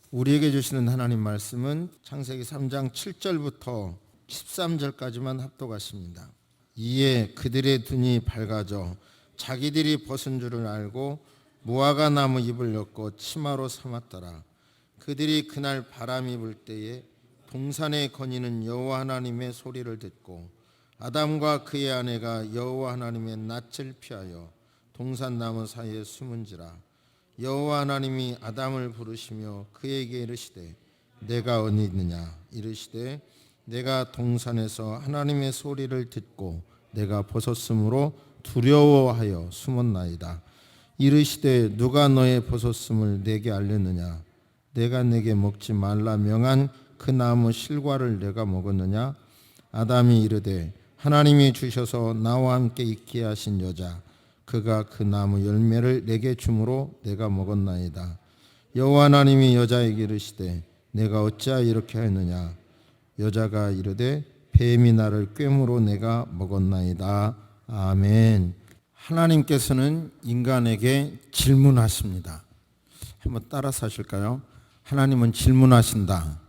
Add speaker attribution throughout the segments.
Speaker 1: 우리에게 주시는 하나님 말씀은 창세기 3장 7절부터 13절까지만 합독하십니다. 이에 그들의 눈이 밝아져 자기들이 벗은 줄을 알고 무화과 나무 잎을 엮고 치마로 삼았더라. 그들이 그날 바람이 불 때에 동산에 거니는 여호와 하나님의 소리를 듣고 아담과 그의 아내가 여호와 하나님의 낯을 피하여 동산 나무 사이에 숨은지라. 여호와 하나님이 아담을 부르시며 그에게 이르시되 내가 어디 있느냐. 이르시되 내가 동산에서 하나님의 소리를 듣고 내가 벗었으므로 두려워하여 숨었나이다. 이르시되 누가 너의 벗었음을 내게 알렸느냐. 내가 내게 먹지 말라 명한 그 나무 실과를 내가 먹었느냐. 아담이 이르되 하나님이 주셔서 나와 함께 있게 하신 여자 그가 그 나무 열매를 내게 주므로 내가 먹었나이다. 여호와 하나님이 여자에게 이르시되 내가 어찌하여 이렇게 하였느냐. 여자가 이르되 뱀이 나를 꿰므로 내가 먹었나이다. 아멘. 하나님께서는 인간에게 질문하십니다. 한번 따라서 하실까요? 하나님은 질문하신다.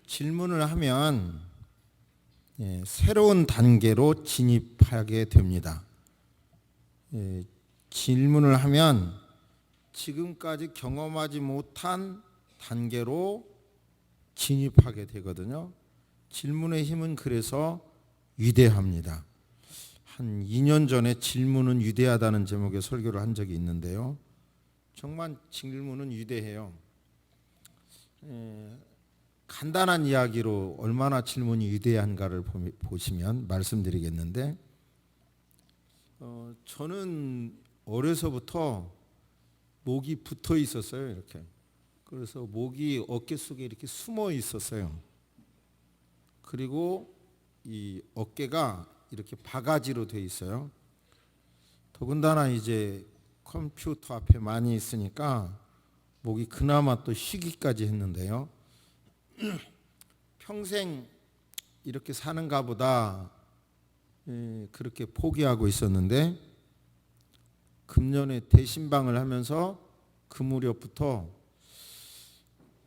Speaker 1: 질문을 하면 새로운 단계로 진입하게 됩니다. 질문을 하면 지금까지 경험하지 못한 단계로 진입하게 되거든요. 질문의 힘은 그래서 위대합니다. 한 2년 전에 질문은 위대하다는 제목의 설교를 한 적이 있는데요. 정말 질문은 위대해요. 간단한 이야기로 얼마나 질문이 위대한가를 보시면 말씀드리겠는데, 저는 어려서부터 목이 붙어 있었어요. 이렇게. 그래서 목이 어깨 속에 이렇게 숨어 있었어요. 그리고 이 어깨가 이렇게 바가지로 돼 있어요. 더군다나 이제 컴퓨터 앞에 많이 있으니까 목이 그나마 또 쉬기까지 했는데요. 평생 이렇게 사는가 보다 그렇게 포기하고 있었는데, 금년에 대신방을 하면서 그 무렵부터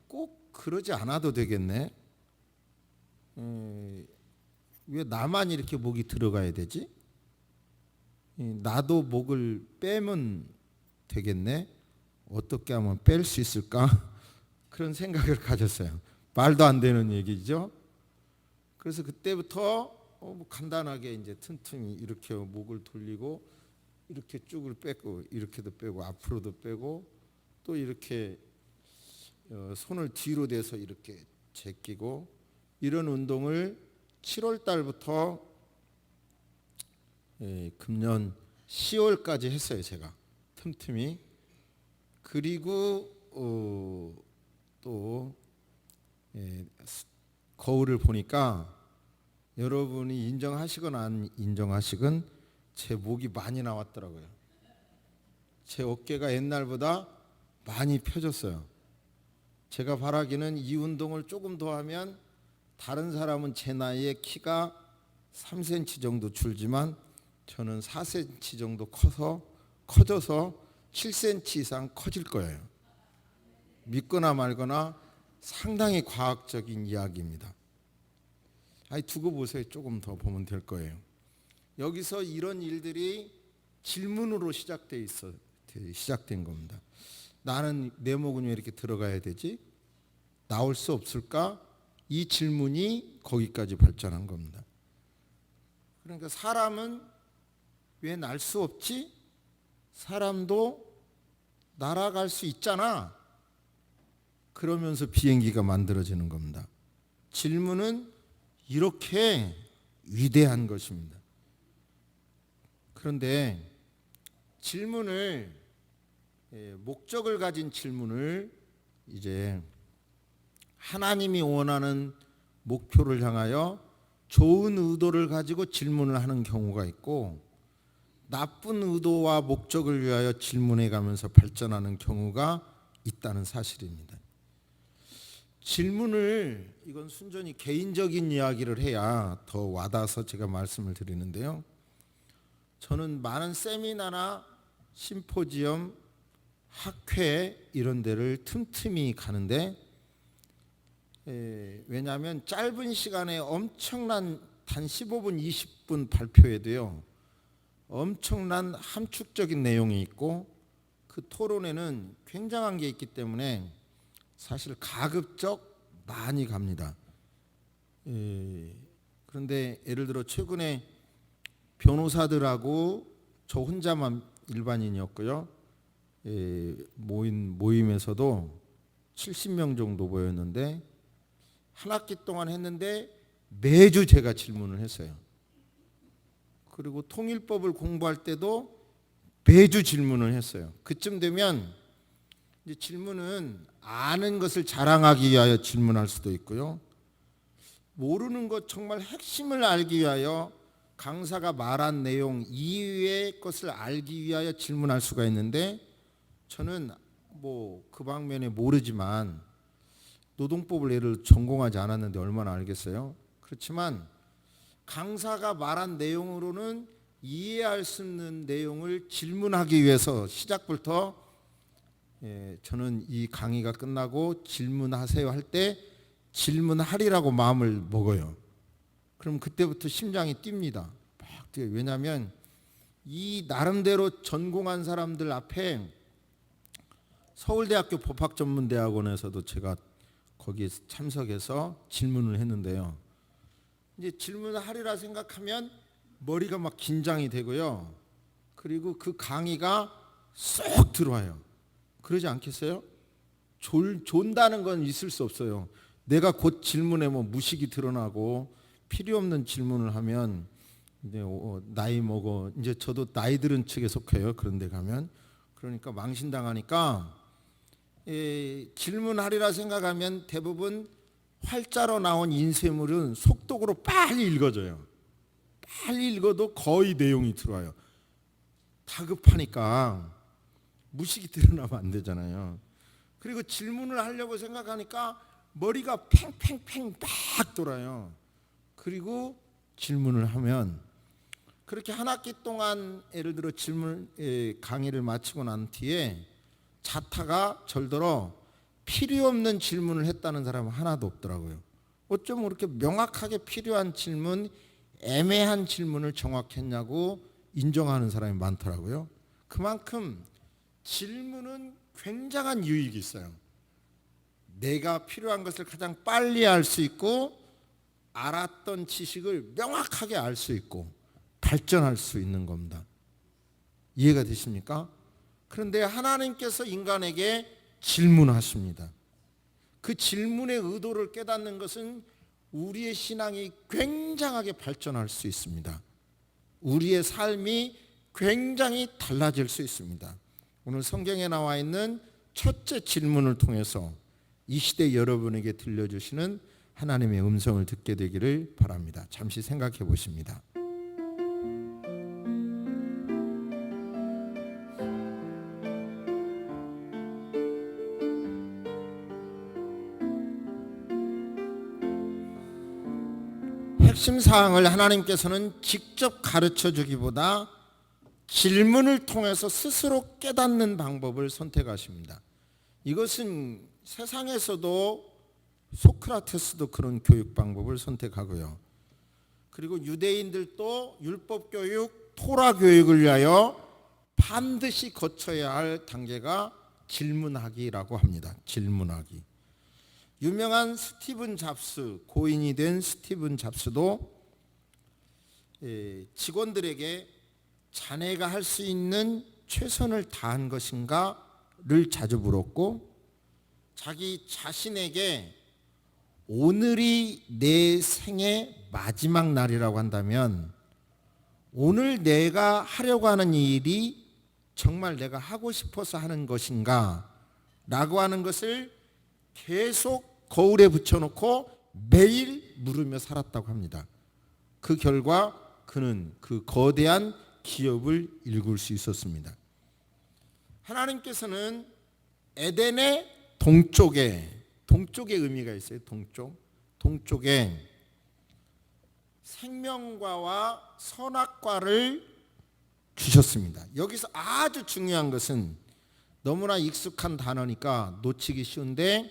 Speaker 1: 꼭 그러지 않아도 되겠네. 왜 나만 이렇게 목이 들어가야 되지? 나도 목을 빼면 되겠네. 어떻게 하면 뺄 수 있을까? 그런 생각을 가졌어요. 말도 안 되는 얘기죠. 그래서 그때부터 간단하게 이제 튼튼히 이렇게 목을 돌리고 이렇게 쭉을 빼고 이렇게도 빼고 앞으로도 빼고 또 이렇게 손을 뒤로 대서 이렇게 제끼고 이런 운동을 7월 달부터 금년 10월까지 했어요. 제가 틈틈이. 그리고 또 거울을 보니까 여러분이 인정하시건 안 인정하시건 제 목이 많이 나왔더라고요. 제 어깨가 옛날보다 많이 펴졌어요. 제가 바라기는 이 운동을 조금 더 하면 다른 사람은 제 나이에 키가 3cm 정도 줄지만 저는 4cm 정도 커져서 7cm 이상 커질 거예요. 믿거나 말거나 상당히 과학적인 이야기입니다. 두고 보세요. 조금 더 보면 될 거예요. 여기서 이런 일들이 질문으로 시작된 겁니다. 나는 내 목은 왜 이렇게 들어가야 되지? 나올 수 없을까? 이 질문이 거기까지 발전한 겁니다. 그러니까 사람은 왜 날 수 없지? 사람도 날아갈 수 있잖아. 그러면서 비행기가 만들어지는 겁니다. 질문은 이렇게 위대한 것입니다. 그런데 질문을 목적을 가진 질문을 이제 하나님이 원하는 목표를 향하여 좋은 의도를 가지고 질문을 하는 경우가 있고, 나쁜 의도와 목적을 위하여 질문해 가면서 발전하는 경우가 있다는 사실입니다. 질문을, 이건 순전히 개인적인 이야기를 해야 더 와닿아서 제가 말씀을 드리는데요. 저는 많은 세미나나 심포지엄 학회 이런 데를 틈틈이 가는데, 왜냐하면 짧은 시간에 엄청난 단 15분 20분 발표에도요 엄청난 함축적인 내용이 있고, 그 토론에는 굉장한 게 있기 때문에 사실 가급적 많이 갑니다. 그런데 예를 들어 최근에 변호사들하고 저 혼자만 일반인이었고요, 모임에서도 70명 정도 모였는데 한 학기 동안 했는데 매주 제가 질문을 했어요. 그리고 통일법을 공부할 때도 매주 질문을 했어요. 그쯤 되면 이제 질문은 아는 것을 자랑하기 위하여 질문할 수도 있고요, 모르는 것 정말 핵심을 알기 위하여 강사가 말한 내용 이외의 것을 알기 위하여 질문할 수가 있는데, 저는 그 방면에 모르지만 노동법을 예를 전공하지 않았는데 얼마나 알겠어요. 그렇지만 강사가 말한 내용으로는 이해할 수 있는 내용을 질문하기 위해서 시작부터 저는 이 강의가 끝나고 질문하세요 할 때 질문하리라고 마음을 먹어요. 그럼 그때부터 심장이 뜁니다. 막 뛰어요. 왜냐하면 이 나름대로 전공한 사람들 앞에 서울대학교 법학전문대학원에서도 제가 거기에 참석해서 질문을 했는데요, 이제 질문을 하리라 생각하면 머리가 막 긴장이 되고요, 그리고 그 강의가 쏙 들어와요. 그러지 않겠어요? 존다는 건 있을 수 없어요. 내가 곧 질문에 무식이 드러나고 필요 없는 질문을 하면 이제 나이 먹어, 이제 저도 나이 들은 측에 속해요. 그런 데 가면. 그러니까 망신당하니까 질문하리라 생각하면 대부분 활자로 나온 인쇄물은 속독으로 빨리 읽어져요. 빨리 읽어도 거의 내용이 들어와요. 다급하니까 무식이 드러나면 안 되잖아요. 그리고 질문을 하려고 생각하니까 머리가 팽팽팽 막 돌아요. 그리고 질문을 하면 그렇게 한 학기 동안 예를 들어 강의를 마치고 난 뒤에 자타가 절더러 필요 없는 질문을 했다는 사람은 하나도 없더라고요. 어쩜 그렇게 명확하게 필요한 질문, 애매한 질문을 정확히 했냐고 인정하는 사람이 많더라고요. 그만큼 질문은 굉장한 유익이 있어요. 내가 필요한 것을 가장 빨리 알 수 있고, 알았던 지식을 명확하게 알 수 있고 발전할 수 있는 겁니다. 이해가 되십니까? 그런데 하나님께서 인간에게 질문하십니다. 그 질문의 의도를 깨닫는 것은 우리의 신앙이 굉장하게 발전할 수 있습니다. 우리의 삶이 굉장히 달라질 수 있습니다. 오늘 성경에 나와 있는 첫째 질문을 통해서 이 시대 여러분에게 들려주시는 하나님의 음성을 듣게 되기를 바랍니다. 잠시 생각해 보십니다. 핵심 사항을 하나님께서는 직접 가르쳐 주기보다 질문을 통해서 스스로 깨닫는 방법을 선택하십니다. 이것은 세상에서도 소크라테스도 그런 교육 방법을 선택하고요, 그리고 유대인들도 율법 교육, 토라 교육을 위하여 반드시 거쳐야 할 단계가 질문하기라고 합니다. 질문하기. 유명한 스티븐 잡스, 고인이 된 스티븐 잡스도 직원들에게 자네가 할 수 있는 최선을 다한 것인가를 자주 물었고, 자기 자신에게 오늘이 내 생의 마지막 날이라고 한다면 오늘 내가 하려고 하는 일이 정말 내가 하고 싶어서 하는 것인가 라고 하는 것을 계속 거울에 붙여놓고 매일 물으며 살았다고 합니다. 그 결과 그는 그 거대한 기업을 일굴 수 있었습니다. 하나님께서는 에덴의 동쪽에 의미가 있어요. 동쪽에 생명과와 선악과를 주셨습니다. 여기서 아주 중요한 것은 너무나 익숙한 단어니까 놓치기 쉬운데,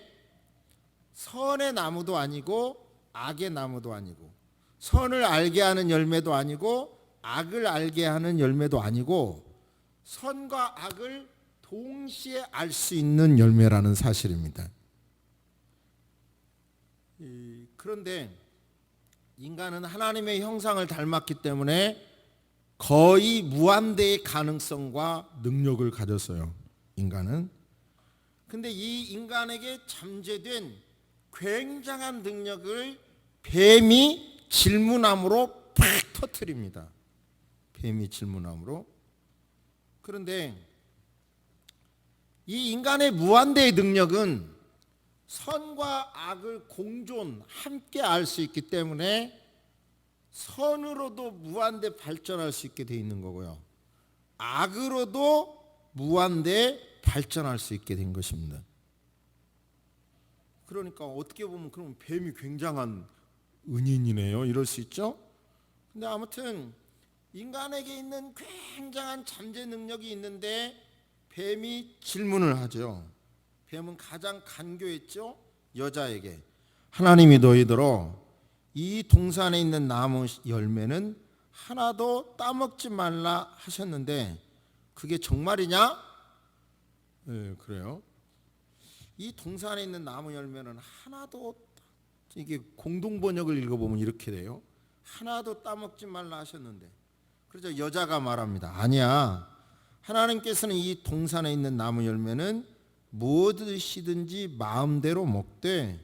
Speaker 1: 선의 나무도 아니고 악의 나무도 아니고, 선을 알게 하는 열매도 아니고 악을 알게 하는 열매도 아니고, 선과 악을 동시에 알 수 있는 열매라는 사실입니다. 그런데 인간은 하나님의 형상을 닮았기 때문에 거의 무한대의 가능성과 능력을 가졌어요. 인간은. 근데 이 인간에게 잠재된 굉장한 능력을 뱀이 질문함으로 팍 터뜨립니다. 뱀이 질문함으로. 그런데 이 인간의 무한대의 능력은 선과 악을 공존 함께 알 수 있기 때문에 선으로도 무한대 발전할 수 있게 돼 있는 거고요, 악으로도 무한대 발전할 수 있게 된 것입니다. 그러니까 어떻게 보면 그럼 뱀이 굉장한 은인이네요, 이럴 수 있죠. 근데 아무튼 인간에게 있는 굉장한 잠재 능력이 있는데 뱀이 질문을 하죠. 뱀은 가장 간교했죠. 여자에게 하나님이 너희들어 이 동산에 있는 나무 열매는 하나도 따먹지 말라 하셨는데 그게 정말이냐? 네, 그래요. 이 동산에 있는 나무 열매는 하나도, 이게 공동 번역을 읽어보면 이렇게 돼요. 하나도 따먹지 말라 하셨는데, 그래서 여자가 말합니다. 아니야, 하나님께서는 이 동산에 있는 나무 열매는 무엇이든지 마음대로 먹되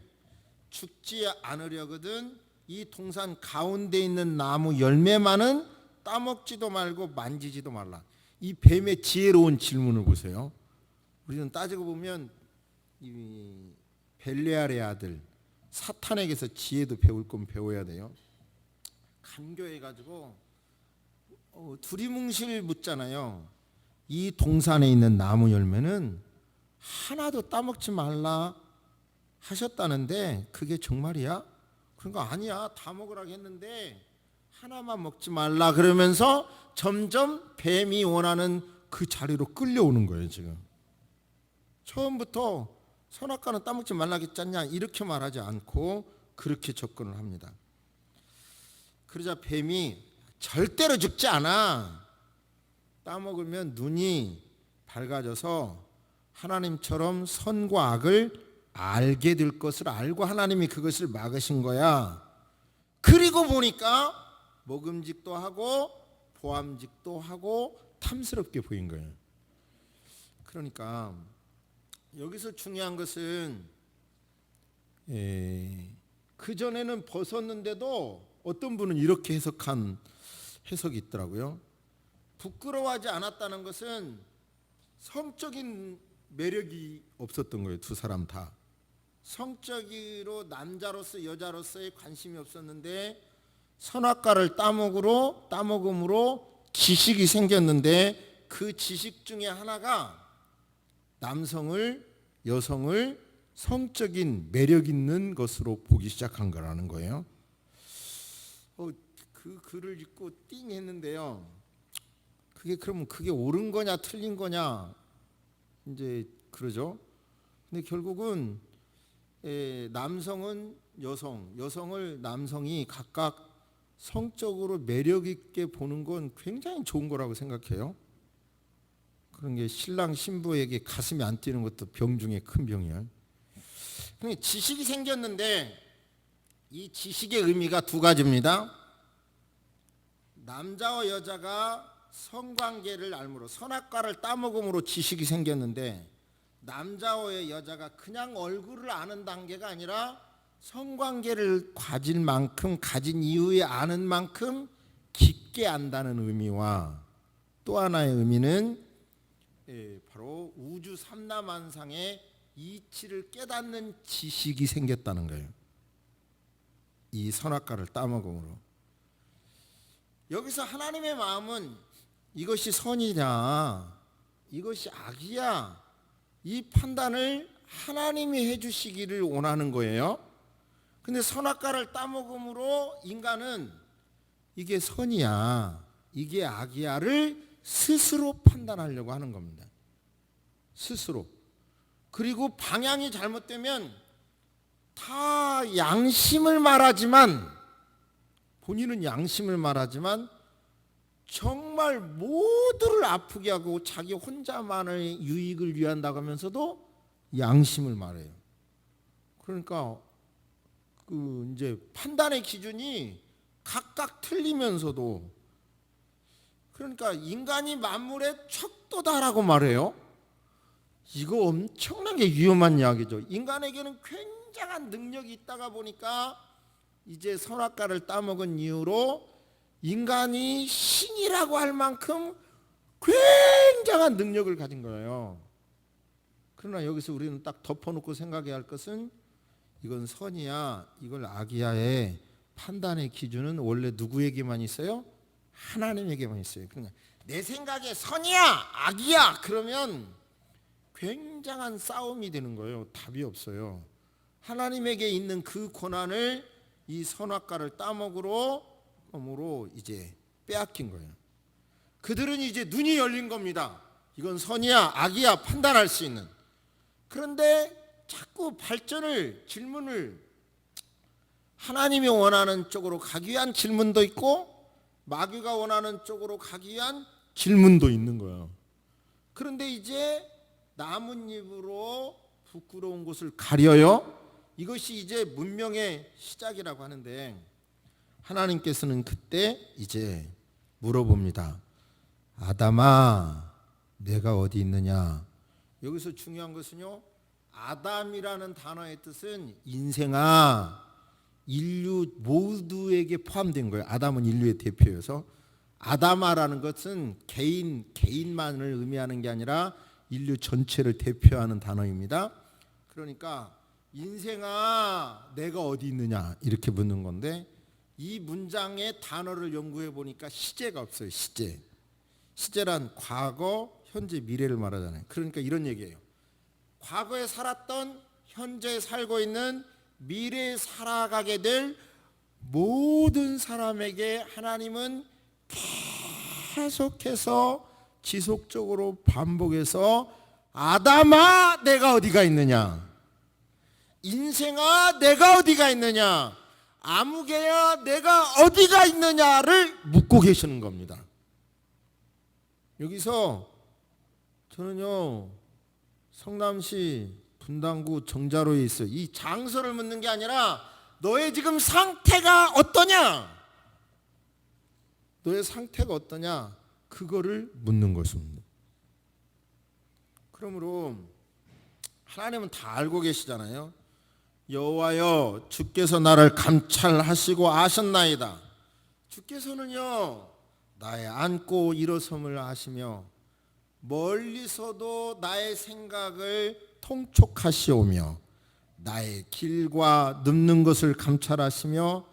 Speaker 1: 죽지 않으려거든 이 동산 가운데 있는 나무 열매만은 따먹지도 말고 만지지도 말라. 이 뱀의 지혜로운 질문을 보세요. 우리는 따지고 보면 이 벨레알의 아들 사탄에게서 지혜도 배울 건 배워야 돼요. 간교해가지고 두리뭉실 묻잖아요. 이 동산에 있는 나무 열매는 하나도 따먹지 말라 하셨다는데 그게 정말이야? 그러니까 아니야, 다 먹으라고 했는데 하나만 먹지 말라 그러면서 점점 뱀이 원하는 그 자리로 끌려오는 거예요. 지금 처음부터 선악과는 따먹지 말라겠잖냐 이렇게 말하지 않고 그렇게 접근을 합니다. 그러자 뱀이 절대로 죽지 않아, 따먹으면 눈이 밝아져서 하나님처럼 선과 악을 알게 될 것을 알고 하나님이 그것을 막으신 거야. 그리고 보니까 먹음직도 하고 보암직도 하고 탐스럽게 보인 거예요. 그러니까 여기서 중요한 것은 그전에는 벗었는데도 어떤 분은 이렇게 해석한 해석이 있더라고요. 부끄러워하지 않았다는 것은 성적인 매력이 없었던 거예요. 두 사람 다 성적으로 남자로서 여자로서의 관심이 없었는데 선악과를 따먹음으로 지식이 생겼는데 그 지식 중에 하나가 남성을, 여성을 성적인 매력 있는 것으로 보기 시작한 거라는 거예요. 그 글을 읽고 띵 했는데요. 그러면 그게 옳은 거냐 틀린 거냐 이제 그러죠. 근데 결국은 남성은 여성, 여성을 남성이 각각 성적으로 매력 있게 보는 건 굉장히 좋은 거라고 생각해요. 그런 게 신랑 신부에게 가슴이 안 뛰는 것도 병 중에 큰 병이야. 지식이 생겼는데 이 지식의 의미가 두 가지입니다. 남자와 여자가 성관계를 알므로 선악과를 따먹음으로 지식이 생겼는데 남자와 여자가 그냥 얼굴을 아는 단계가 아니라 성관계를 가질 만큼 가진 이후에 아는 만큼 깊게 안다는 의미와 또 하나의 의미는 바로 우주 삼라만상의 이치를 깨닫는 지식이 생겼다는 거예요. 이 선악과를 따먹음으로. 여기서 하나님의 마음은 이것이 선이냐 이것이 악이야 이 판단을 하나님이 해주시기를 원하는 거예요. 근데 선악과를 따먹음으로 인간은 이게 선이야 이게 악이야를 스스로 판단하려고 하는 겁니다. 스스로. 그리고 방향이 잘못되면 다 양심을 말하지만, 본인은 양심을 말하지만 정말 모두를 아프게 하고 자기 혼자만의 유익을 위한다고 하면서도 양심을 말해요. 그러니까 그 이제 판단의 기준이 각각 틀리면서도, 그러니까 인간이 만물의 척도다라고 말해요. 이거 엄청나게 위험한 이야기죠. 인간에게는 굉장한 능력이 있다가 보니까 이제 선악과를 따먹은 이후로 인간이 신이라고 할 만큼 굉장한 능력을 가진 거예요. 그러나 여기서 우리는 딱 덮어놓고 생각해야 할 것은, 이건 선이야, 이걸 악이야의 판단의 기준은 원래 누구에게만 있어요? 하나님에게만 있어요. 그러니까 내 생각에 선이야, 악이야 그러면 굉장한 싸움이 되는 거예요. 답이 없어요. 하나님에게 있는 그 권한을 이 선악과를 따먹으로 이제 빼앗긴 거예요. 그들은 이제 눈이 열린 겁니다. 이건 선이야, 악이야 판단할 수 있는. 그런데 자꾸 질문을 하나님이 원하는 쪽으로 가기 위한 질문도 있고 마귀가 원하는 쪽으로 가기 위한 질문도 있는 거예요. 그런데 이제 나뭇잎으로 부끄러운 곳을 가려요. 이것이 이제 문명의 시작이라고 하는데, 하나님께서는 그때 이제 물어봅니다. 아담아, 내가 어디 있느냐? 여기서 중요한 것은요, 아담이라는 단어의 뜻은 인생아, 인류 모두에게 포함된 거예요. 아담은 인류의 대표여서, 아담아라는 것은 개인만을 의미하는 게 아니라 인류 전체를 대표하는 단어입니다. 그러니까 인생아, 내가 어디 있느냐 이렇게 묻는 건데, 이 문장의 단어를 연구해 보니까 시제가 없어요. 시제란 과거, 현재, 미래를 말하잖아요. 그러니까 이런 얘기예요. 과거에 살았던, 현재 살고 있는, 미래에 살아가게 될 모든 사람에게 하나님은 계속해서 지속적으로 반복해서 아담아, 내가 어디가 있느냐? 인생아, 내가 어디가 있느냐? 아무개야, 내가 어디가 있느냐를 묻고 계시는 겁니다. 여기서 저는요, 성남시 분당구 정자로에 있어요. 이 장소를 묻는 게 아니라 너의 지금 상태가 어떠냐? 너의 상태가 어떠냐? 그거를 묻는 것입니다. 그러므로 하나님은 다 알고 계시잖아요. 여호와여, 주께서 나를 감찰하시고 아셨나이다. 주께서는요, 나의 앉고 일어섬을 아시며 멀리서도 나의 생각을 통촉하시오며 나의 길과 눕는 것을 감찰하시며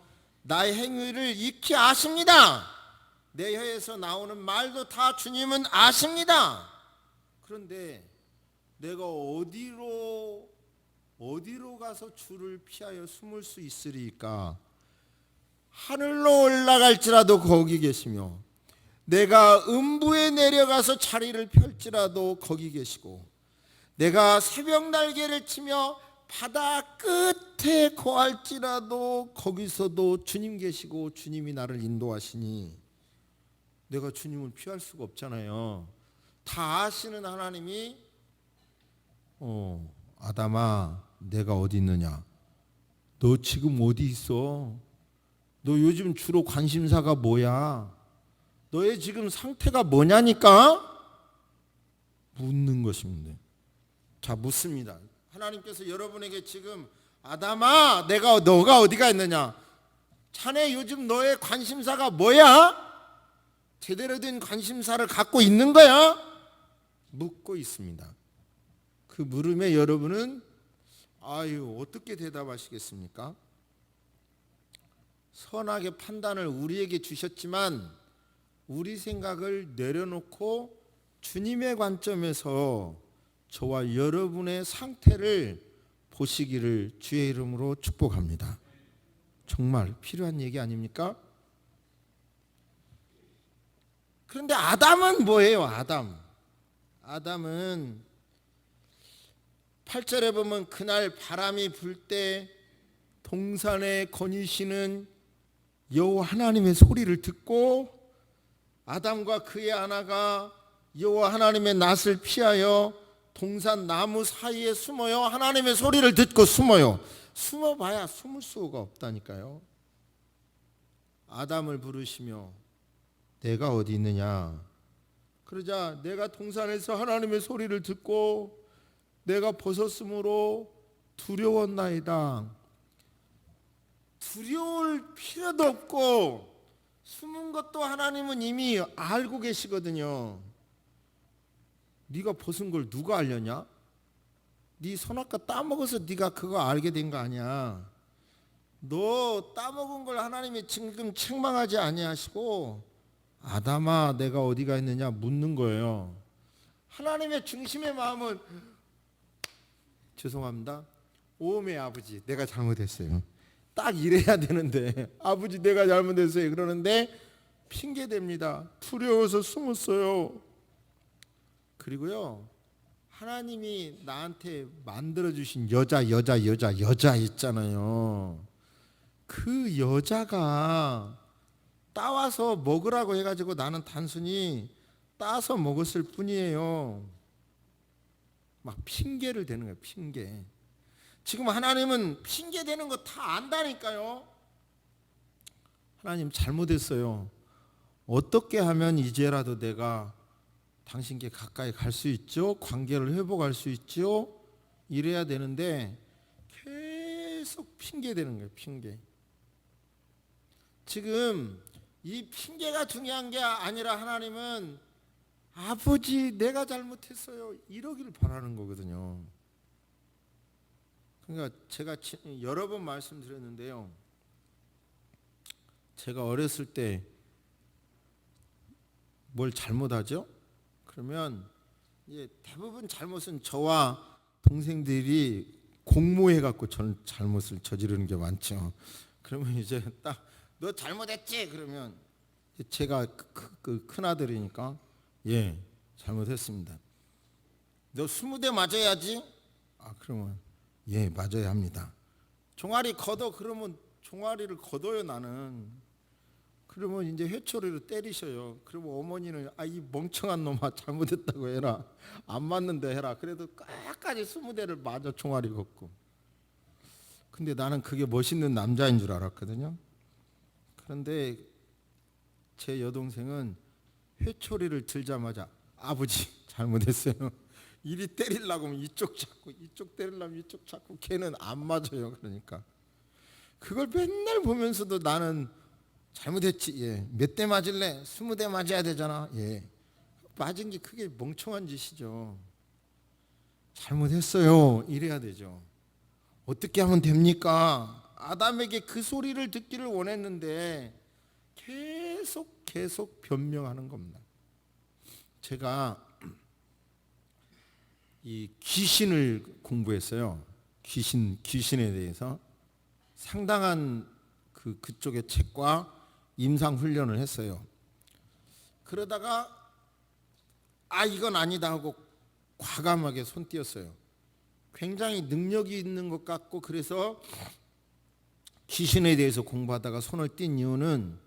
Speaker 1: 나의 행위를 익히 아십니다. 내 혀에서 나오는 말도 다 주님은 아십니다. 그런데 내가 어디로 가서 주를 피하여 숨을 수 있으리까? 하늘로 올라갈지라도 거기 계시며 내가 음부에 내려가서 자리를 펼지라도 거기 계시고 내가 새벽 날개를 치며 바다 끝에 거할지라도 거기서도 주님 계시고 주님이 나를 인도하시니, 내가 주님을 피할 수가 없잖아요. 다 아시는 하나님이 아담아, 내가 어디 있느냐? 너 지금 어디 있어? 너 요즘 주로 관심사가 뭐야? 너의 지금 상태가 뭐냐니까? 묻는 것입니다. 자, 묻습니다. 하나님께서 여러분에게 지금 아담아, 너가 어디가 있느냐? 자네 요즘 너의 관심사가 뭐야? 제대로 된 관심사를 갖고 있는 거야? 묻고 있습니다. 그 물음에 여러분은 어떻게 대답하시겠습니까? 선악의 판단을 우리에게 주셨지만 우리 생각을 내려놓고 주님의 관점에서 저와 여러분의 상태를 보시기를 주의 이름으로 축복합니다. 정말 필요한 얘기 아닙니까? 그런데 아담은 뭐예요? 아담은 8절에 보면 그날 바람이 불 때 동산에 거니시는 여호와 하나님의 소리를 듣고 아담과 그의 아내가 여호와 하나님의 낯을 피하여 동산 나무 사이에 숨어요. 하나님의 소리를 듣고 숨어요. 숨어봐야 숨을 수가 없다니까요. 아담을 부르시며 내가 어디 있느냐. 그러자 내가 동산에서 하나님의 소리를 듣고 내가 벗었으므로 두려웠나이다. 두려울 필요도 없고 숨은 것도 하나님은 이미 알고 계시거든요. 네가 벗은 걸 누가 알려냐? 네 선악과 따먹어서 네가 그거 알게 된 거 아니야. 너 따먹은 걸 하나님이 지금 책망하지 아니하시고 아담아 내가 어디가 있느냐 묻는 거예요. 하나님의 중심의 마음은 죄송합니다. 오음의 아버지 내가 잘못했어요. 딱 이래야 되는데 아버지 내가 잘못했어요 그러는데 핑계댑니다. 두려워서 숨었어요. 그리고요 하나님이 나한테 만들어주신 여자 있잖아요. 그 여자가 따와서 먹으라고 해가지고 나는 단순히 따서 먹었을 뿐이에요. 막 핑계를 대는 거예요. 핑계. 지금 하나님은 핑계 대는 거 다 안다니까요. 하나님 잘못했어요. 어떻게 하면 이제라도 내가 당신께 가까이 갈 수 있죠? 관계를 회복할 수 있죠? 이래야 되는데 계속 핑계 대는 거예요. 핑계. 지금 이 핑계가 중요한 게 아니라 하나님은 아버지 내가 잘못했어요 이러기를 바라는 거거든요. 그러니까 제가 여러 번 말씀드렸는데요. 제가 어렸을 때 뭘 잘못하죠? 그러면 이제 대부분 잘못은 저와 동생들이 공모해 갖고 저는 잘못을 저지르는 게 많죠. 그러면 이제 딱 너 잘못했지 그러면 제가 그 큰아들이니까 예 잘못했습니다. 너 20대 맞아야지. 아 그러면 예 맞아야 합니다. 종아리 걷어 그러면 종아리를 걷어요 나는. 그러면 이제 회초리로 때리셔요. 그러면 어머니는 아 이 멍청한 놈아 잘못했다고 해라. 안 맞는데 해라. 그래도 끝까지 20대를 맞아 종아리 걷고. 근데 나는 그게 멋있는 남자인 줄 알았거든요. 그런데 제 여동생은 회초리를 들자마자 아버지 잘못했어요. 이리 때리려고 하면 이쪽 잡고 이쪽 때리려면 이쪽 잡고 걔는 안 맞아요. 그러니까 그걸 맨날 보면서도 나는 잘못했지. 예. 몇 대 맞을래? 20대 맞아야 되잖아. 예. 맞은 게 그게 멍청한 짓이죠. 잘못했어요. 이래야 되죠. 어떻게 하면 됩니까? 아담에게 그 소리를 듣기를 원했는데 계속 변명하는 겁니다. 제가 이 귀신을 공부했어요. 귀신에 대해서 상당한 그쪽의 책과 임상 훈련을 했어요. 그러다가 아 이건 아니다 하고 과감하게 손 띄었어요. 굉장히 능력이 있는 것 같고 그래서 귀신에 대해서 공부하다가 손을 띈 이유는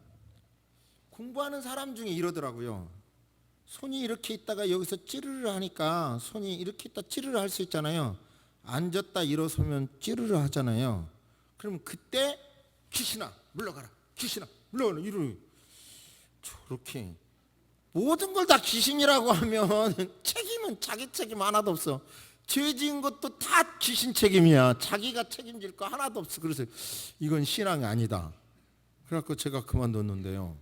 Speaker 1: 공부하는 사람 중에 이러더라고요. 손이 이렇게 있다가 여기서 찌르르 하니까 손이 이렇게 있다 찌르르 할 수 있잖아요. 앉았다 일어서면 찌르르 하잖아요. 그럼 그때 귀신아 물러가라. 귀신아 물러가라. 이러고 저렇게 모든 걸 다 귀신이라고 하면 책임은 자기 책임 하나도 없어. 죄 지은 것도 다 귀신 책임이야. 자기가 책임질 거 하나도 없어. 그래서 이건 신앙이 아니다. 그래갖고 제가 그만뒀는데요.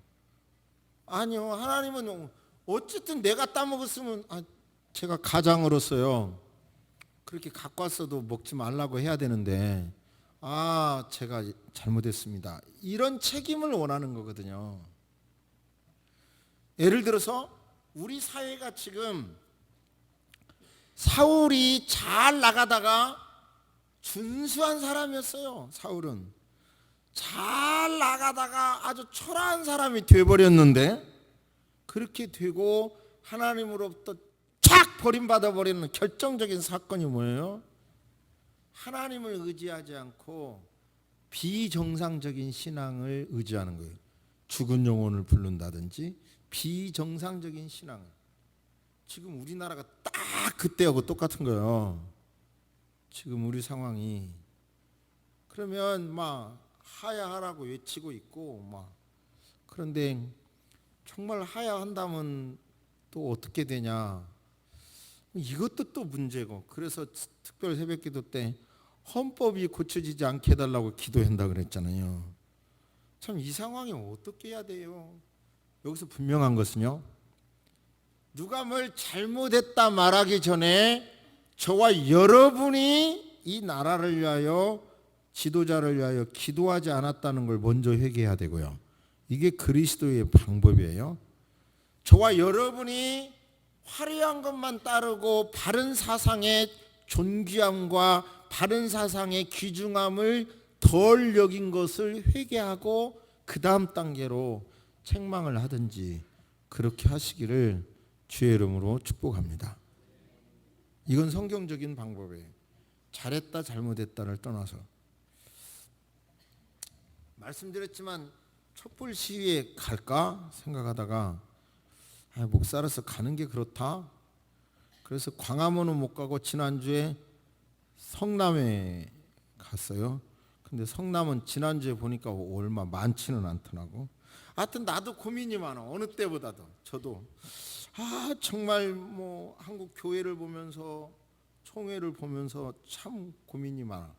Speaker 1: 아니요. 하나님은 어쨌든 내가 따먹었으면 제가 가장으로서요. 그렇게 갖고 왔어도 먹지 말라고 해야 되는데 제가 잘못했습니다. 이런 책임을 원하는 거거든요. 예를 들어서 우리 사회가 지금 사울이 잘 나가다가 준수한 사람이었어요. 사울은 잘 나가다가 아주 초라한 사람이 돼버렸는데 그렇게 되고 하나님으로부터 착 버림받아 버리는 결정적인 사건이 뭐예요? 하나님을 의지하지 않고 비정상적인 신앙을 의지하는 거예요. 죽은 영혼을 부른다든지 비정상적인 신앙을. 지금 우리나라가 딱 그때하고 똑같은 거예요. 지금 우리 상황이. 그러면 막 하야하라고 외치고 있고 막. 그런데 정말 하야한다면 또 어떻게 되냐. 이것도 또 문제고. 그래서 특별 새벽기도 때 헌법이 고쳐지지 않게 해달라고 기도한다 그랬잖아요. 참 이 상황이 어떻게 해야 돼요? 여기서 분명한 것은요, 누가 뭘 잘못했다 말하기 전에 저와 여러분이 이 나라를 위하여, 지도자를 위하여 기도하지 않았다는 걸 먼저 회개해야 되고요. 이게 그리스도의 방법이에요. 저와 여러분이 화려한 것만 따르고 바른 사상의 존귀함과 바른 사상의 귀중함을 덜 여긴 것을 회개하고 그 다음 단계로 책망을 하든지 그렇게 하시기를 주의 이름으로 축복합니다. 이건 성경적인 방법이에요. 잘했다 잘못했다를 떠나서. 말씀드렸지만 촛불 시위에 갈까 생각하다가 목사로서 가는 게 그렇다. 그래서 광화문은 못 가고 지난주에 성남에 갔어요. 근데 성남은 지난주에 보니까 얼마 많지는 않더라고. 하여튼 나도 고민이 많아. 어느 때보다도. 저도 정말 뭐 한국 교회를 보면서 총회를 보면서 참 고민이 많아.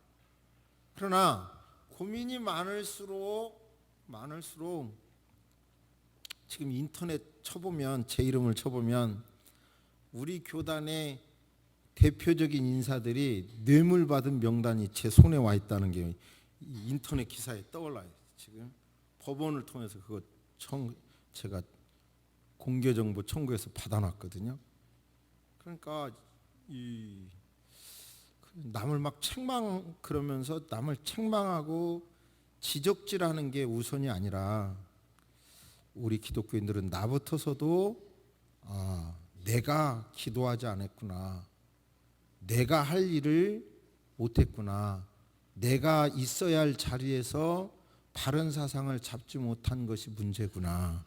Speaker 1: 그러나 고민이 많을수록 지금 인터넷 쳐보면, 제 이름을 쳐보면 우리 교단의 대표적인 인사들이 뇌물 받은 명단이 제 손에 와 있다는 게 인터넷 기사에 떠올라요. 지금 법원을 통해서 그거 제가 공개정보 청구해서 받아놨거든요. 그러니까 남을 막 그러면서 남을 책망하고 지적질하는 게 우선이 아니라, 우리 기독교인들은 나부터서도 내가 기도하지 않았구나, 내가 할 일을 못했구나, 내가 있어야 할 자리에서 바른 사상을 잡지 못한 것이 문제구나.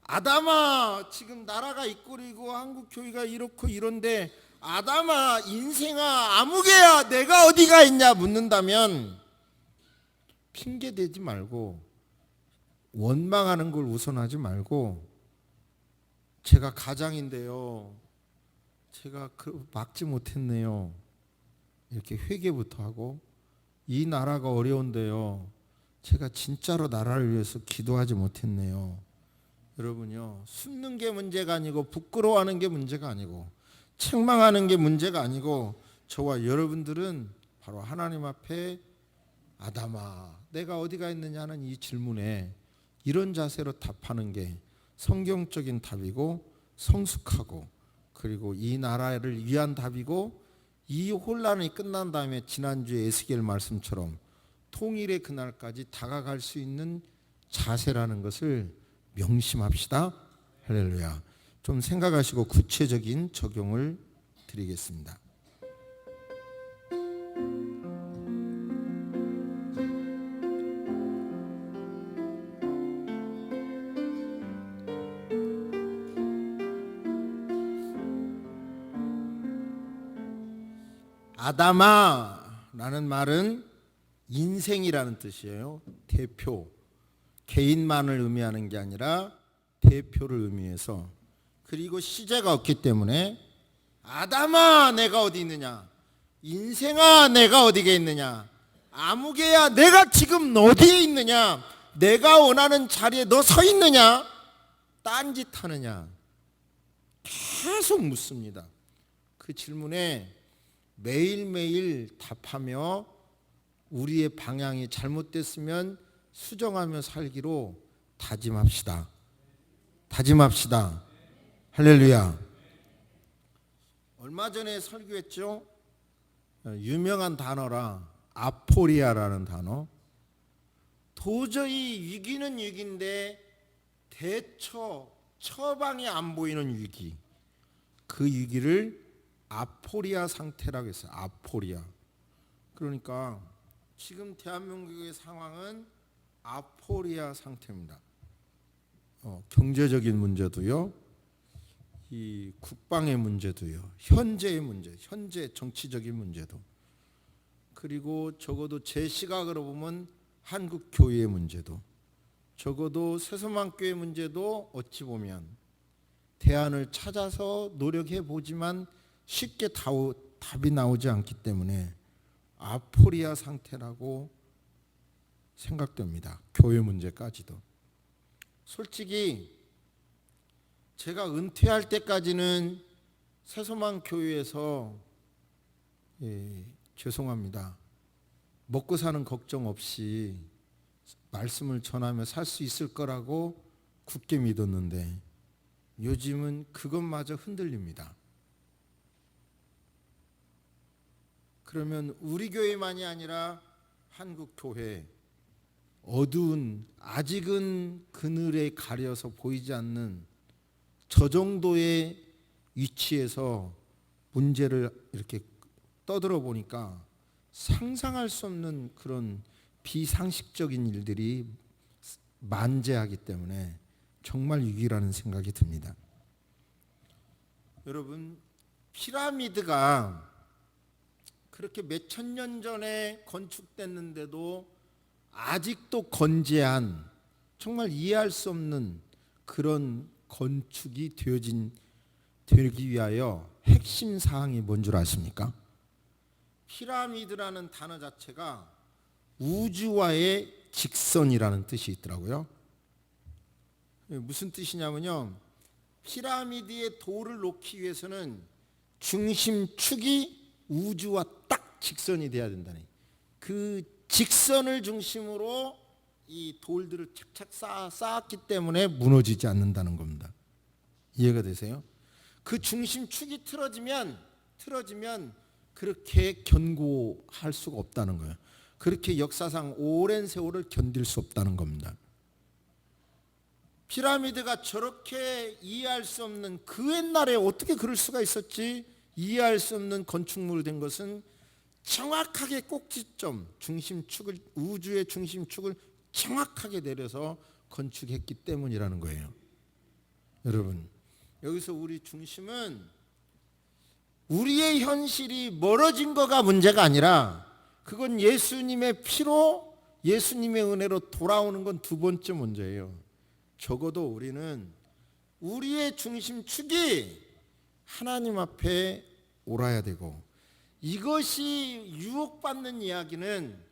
Speaker 1: 아담아, 지금 나라가 이꼴이고 한국 교회가 이렇고 이런데 아담아, 인생아, 아무개야, 내가 어디가 있냐 묻는다면 핑계대지 말고, 원망하는 걸 우선하지 말고, 제가 가장인데요, 제가 막지 못했네요, 이렇게 회개부터 하고, 이 나라가 어려운데요, 제가 진짜로 나라를 위해서 기도하지 못했네요. 여러분요, 숨는 게 문제가 아니고, 부끄러워하는 게 문제가 아니고, 책망하는 게 문제가 아니고, 저와 여러분들은 바로 하나님 앞에 아담아, 내가 어디가 있느냐는 이 질문에 이런 자세로 답하는 게 성경적인 답이고 성숙하고, 그리고 이 나라를 위한 답이고, 이 혼란이 끝난 다음에 지난주에 에스겔 말씀처럼 통일의 그날까지 다가갈 수 있는 자세라는 것을 명심합시다. 할렐루야. 좀 생각하시고 구체적인 적용을 드리겠습니다. 아담아라는 말은 인생이라는 뜻이에요. 대표, 개인만을 의미하는 게 아니라 대표를 의미해서, 그리고 시제가 없기 때문에 아담아 내가 어디 있느냐, 인생아 내가 어디에 있느냐, 아무개야 내가 지금 어디에 있느냐, 내가 원하는 자리에 너 서 있느냐, 딴짓하느냐, 계속 묻습니다. 그 질문에 매일매일 답하며 우리의 방향이 잘못됐으면 수정하며 살기로 다짐합시다. 다짐합시다. 할렐루야. 얼마 전에 설교했죠. 유명한 단어라, 아포리아라는 단어. 도저히 위기는 위기인데 처방이 안 보이는 위기. 그 위기를 아포리아 상태라고 했어요. 아포리아. 그러니까 지금 대한민국의 상황은 아포리아 상태입니다. 경제적인 문제도요, 이 국방의 문제도요, 현재의 문제, 현재 정치적인 문제도, 그리고 적어도 제 시각으로 보면 한국 교회의 문제도, 적어도 새소망교회 문제도 어찌 보면 대안을 찾아서 노력해 보지만 쉽게 답이 나오지 않기 때문에 아포리아 상태라고 생각됩니다. 교회 문제까지도. 솔직히 제가 은퇴할 때까지는 새소망 교회에서 죄송합니다, 먹고 사는 걱정 없이 말씀을 전하며 살 수 있을 거라고 굳게 믿었는데 요즘은 그것마저 흔들립니다. 그러면 우리 교회만이 아니라 한국 교회, 어두운, 아직은 그늘에 가려서 보이지 않는 저 정도의 위치에서 문제를 이렇게 떠들어 보니까 상상할 수 없는 그런 비상식적인 일들이 만재하기 때문에 정말 위기라는 생각이 듭니다. 여러분, 피라미드가 그렇게 몇천 년 전에 건축됐는데도 아직도 건재한, 정말 이해할 수 없는 그런 건축이 되기 위하여 핵심 사항이 뭔 줄 아십니까? 피라미드라는 단어 자체가 우주와의 직선이라는 뜻이 있더라고요. 무슨 뜻이냐면요, 피라미드에 돌을 놓기 위해서는 중심축이 우주와 딱 직선이 돼야 된다니, 그 직선을 중심으로 이 돌들을 착착 쌓았기 때문에 무너지지 않는다는 겁니다. 이해가 되세요? 그 중심축이 틀어지면 그렇게 견고할 수가 없다는 거예요. 그렇게 역사상 오랜 세월을 견딜 수 없다는 겁니다. 피라미드가 저렇게 이해할 수 없는, 그 옛날에 어떻게 그럴 수가 있었지? 이해할 수 없는 건축물이 된 것은 정확하게 꼭지점, 중심축을, 우주의 중심축을 정확하게 내려서 건축했기 때문이라는 거예요. 여러분, 여기서 우리 중심은 우리의 현실이 멀어진 거가 문제가 아니라, 그건 예수님의 피로, 예수님의 은혜로 돌아오는 건 두 번째 문제예요. 적어도 우리는 우리의 중심축이 하나님 앞에 옳아야 되고, 이것이 유혹받는 이야기는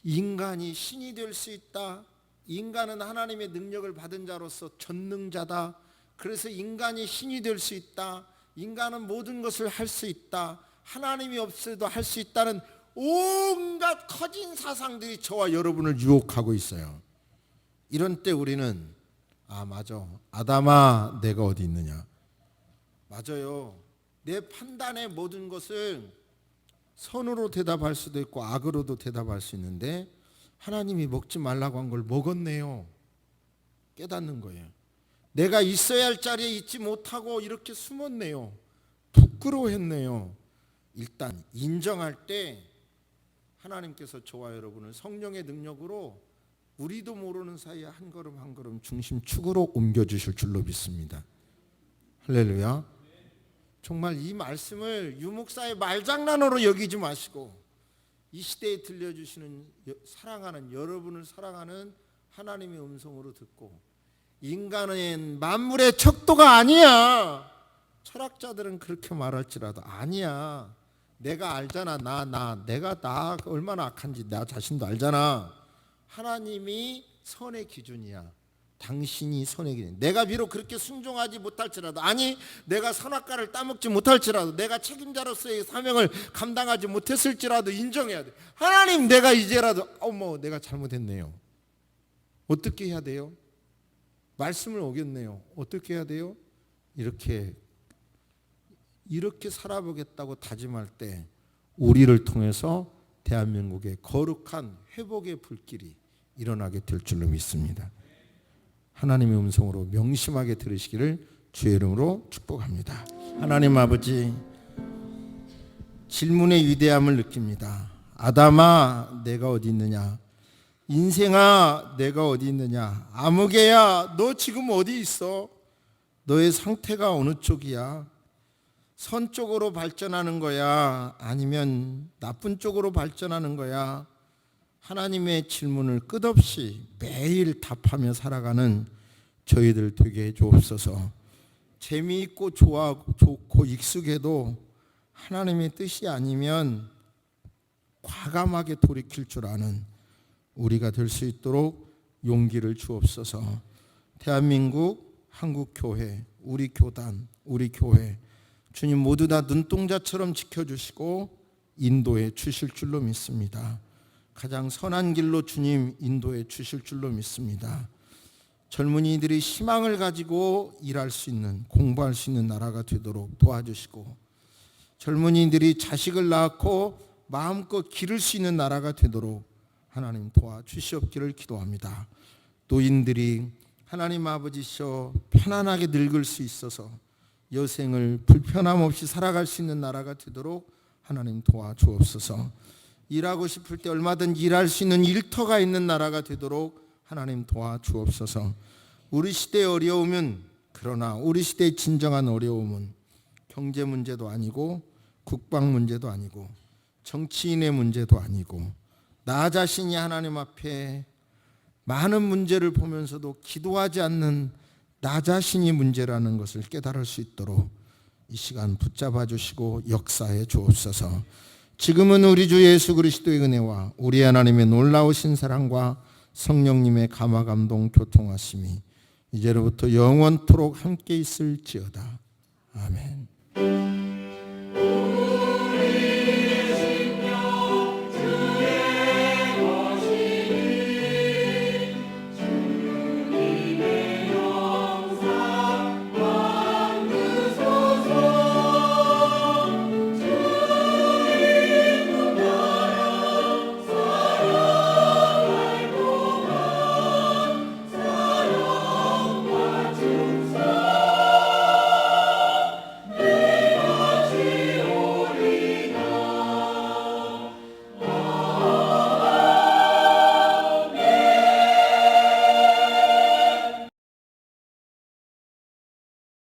Speaker 1: 인간이 신이 될 수 있다, 인간은 하나님의 능력을 받은 자로서 전능자다, 그래서 인간이 신이 될 수 있다, 인간은 모든 것을 할 수 있다, 하나님이 없어도 할 수 있다는 온갖 커진 사상들이 저와 여러분을 유혹하고 있어요. 이런 때 우리는 맞아, 아담아 내가 어디 있느냐, 맞아요, 내 판단의 모든 것을 선으로 대답할 수도 있고 악으로도 대답할 수 있는데 하나님이 먹지 말라고 한 걸 먹었네요. 깨닫는 거예요. 내가 있어야 할 자리에 있지 못하고 이렇게 숨었네요. 부끄러워했네요. 일단 인정할 때 하나님께서 저와 여러분을 성령의 능력으로 우리도 모르는 사이에 한 걸음 한 걸음 중심축으로 옮겨주실 줄로 믿습니다. 할렐루야. 정말 이 말씀을 유목사의 말장난으로 여기지 마시고 이 시대에 들려주시는 사랑하는, 여러분을 사랑하는 하나님의 음성으로 듣고, 인간은 만물의 척도가 아니야. 철학자들은 그렇게 말할지라도 아니야. 내가 알잖아. 내가 얼마나 악한지 나 자신도 알잖아. 하나님이 선의 기준이야. 당신이 선의 기준. 내가 비록 그렇게 순종하지 못할지라도, 아니 내가 선악과를 따먹지 못할지라도, 내가 책임자로서의 사명을 감당하지 못했을지라도 인정해야 돼. 하나님, 내가 이제라도 내가 잘못했네요. 어떻게 해야 돼요? 말씀을 어겼네요. 어떻게 해야 돼요? 이렇게 살아보겠다고 다짐할 때 우리를 통해서 대한민국의 거룩한 회복의 불길이 일어나게 될 줄로 믿습니다. 하나님의 음성으로 명심하게 들으시기를 주의 이름으로 축복합니다. 하나님 아버지, 질문의 위대함을 느낍니다. 아담아 내가 어디 있느냐, 인생아 내가 어디 있느냐, 아무개야 너 지금 어디 있어, 너의 상태가 어느 쪽이야, 선 쪽으로 발전하는 거야 아니면 나쁜 쪽으로 발전하는 거야. 하나님의 질문을 끝없이 매일 답하며 살아가는 저희들 되게 해 주옵소서. 재미있고 좋아하고 좋고 익숙해도 하나님의 뜻이 아니면 과감하게 돌이킬 줄 아는 우리가 될 수 있도록 용기를 주옵소서. 대한민국, 한국교회, 우리 교단, 우리 교회 주님 모두 다 눈동자처럼 지켜주시고 인도해 주실 줄로 믿습니다. 가장 선한 길로 주님 인도해 주실 줄로 믿습니다. 젊은이들이 희망을 가지고 일할 수 있는, 공부할 수 있는 나라가 되도록 도와주시고, 젊은이들이 자식을 낳고 마음껏 기를 수 있는 나라가 되도록 하나님 도와주시옵기를 기도합니다. 노인들이 하나님 아버지셔 편안하게 늙을 수 있어서 여생을 불편함 없이 살아갈 수 있는 나라가 되도록 하나님 도와주옵소서. 일하고 싶을 때 얼마든지 일할 수 있는 일터가 있는 나라가 되도록 하나님 도와주옵소서. 우리 시대의 어려움은, 그러나 우리 시대의 진정한 어려움은 경제 문제도 아니고 국방 문제도 아니고 정치인의 문제도 아니고 나 자신이 하나님 앞에 많은 문제를 보면서도 기도하지 않는 나 자신이 문제라는 것을 깨달을 수 있도록 이 시간 붙잡아 주시고 역사해 주옵소서. 지금은 우리 주 예수 그리스도의 은혜와 우리 하나님의 놀라우신 사랑과 성령님의 감화 감동 교통하심이 이제로부터 영원토록 함께 있을지어다. 아멘.